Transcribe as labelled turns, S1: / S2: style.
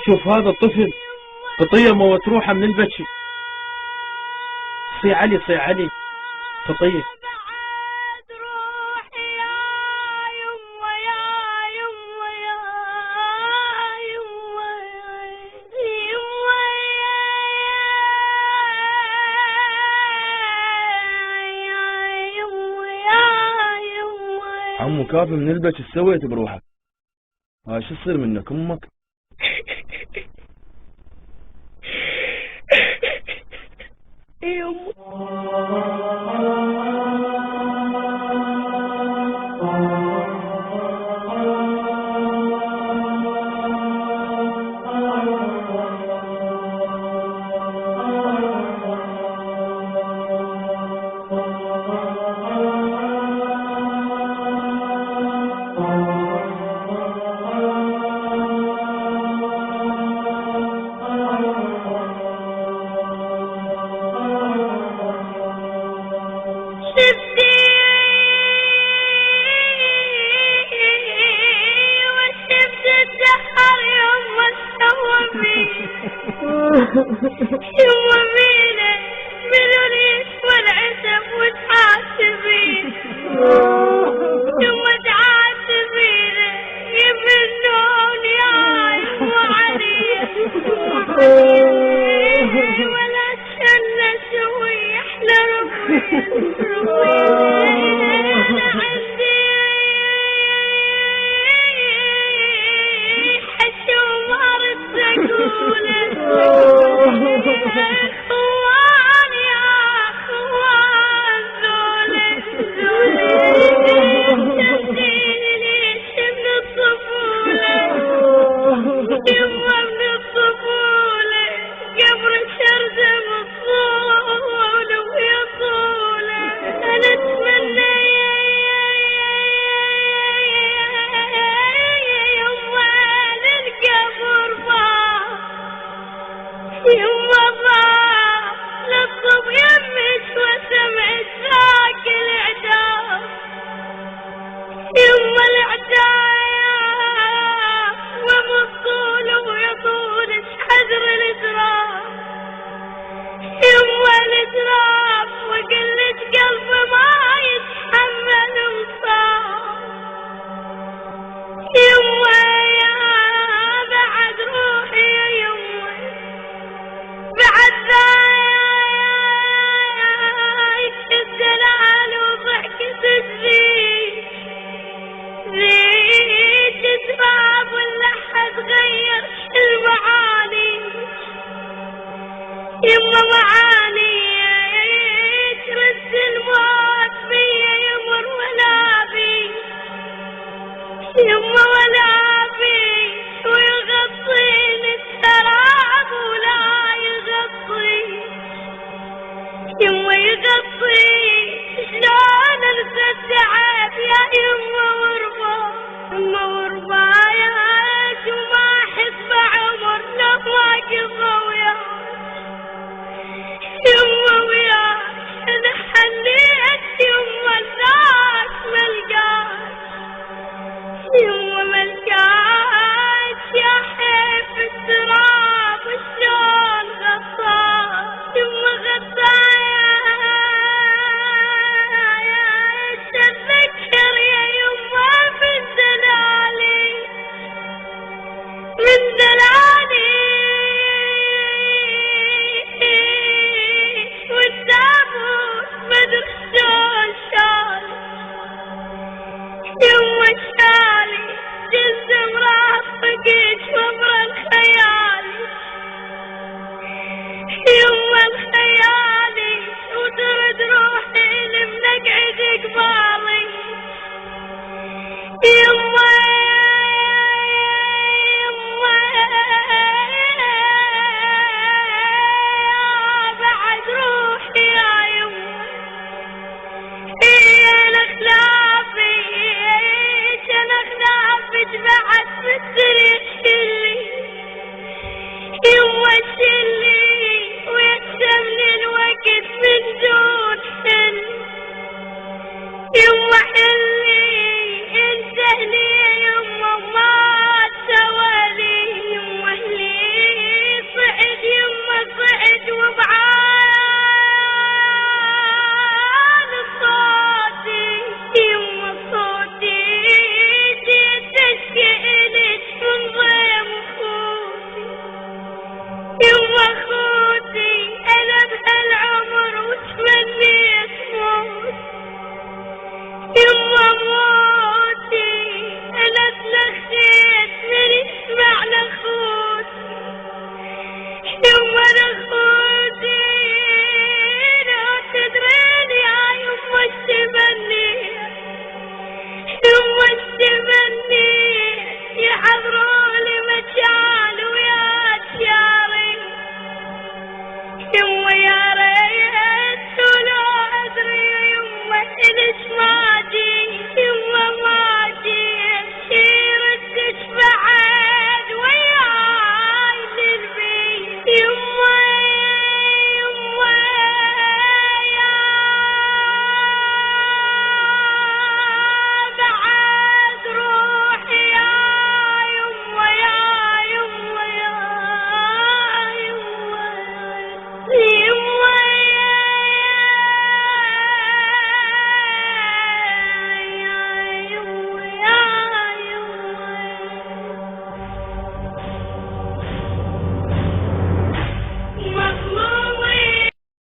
S1: شوف هذا الطفل خطية متروحة من البتشي. صي علي خطية. عمو كافي من البتش ايش سويت بروحك؟ شو يصير منك امك؟
S2: يما مينا من الريش والعسب وتعاتبين يما تعاتبين يمنون يا يما علي ولا تشلى سوي احلى ربي انا عندي حشوم ارد اقوله خوان يا خوان زولي تهديني ليش من الطفولة يما من الطفولة قبر شردة مطول ويا طولة انا اتمنى يما للقبر يما ضاع للصب يمك وسمعت ذاك العداء يما العداء ومطول ويطول حذر الادراك يما الادراك وقلت قلبي ما يتحمل وصار يما يا بعد روحي يا يما بعد ذاك الدلال وضحكة الزيت زيت تراب واللحد غير المعاني يما معاني ترد الموت بيا يمر ولا بي يما ولا بي ويغطيني السراب ولا يغطي يما يغطي شلون انسى التعب يا يما وربا يما وربا ياك وما احس بعمر لو ما قضى وياك يما وياك انا حنيت يما الناس ملقاك يما ملقاك يا حيف التراب شلون غطاك يما غطاك تذكر يا يما من دلالي من دلالي والتابوت مدري شلون شال يما شالي جز مرافقك وامر الخيالي يما الخيالي وترد روحي لمنقعد قبالي يما بعد روحي يا يما انا خلافك بعد بالسرير شلي يما شلي ويتسمني الوقت من دون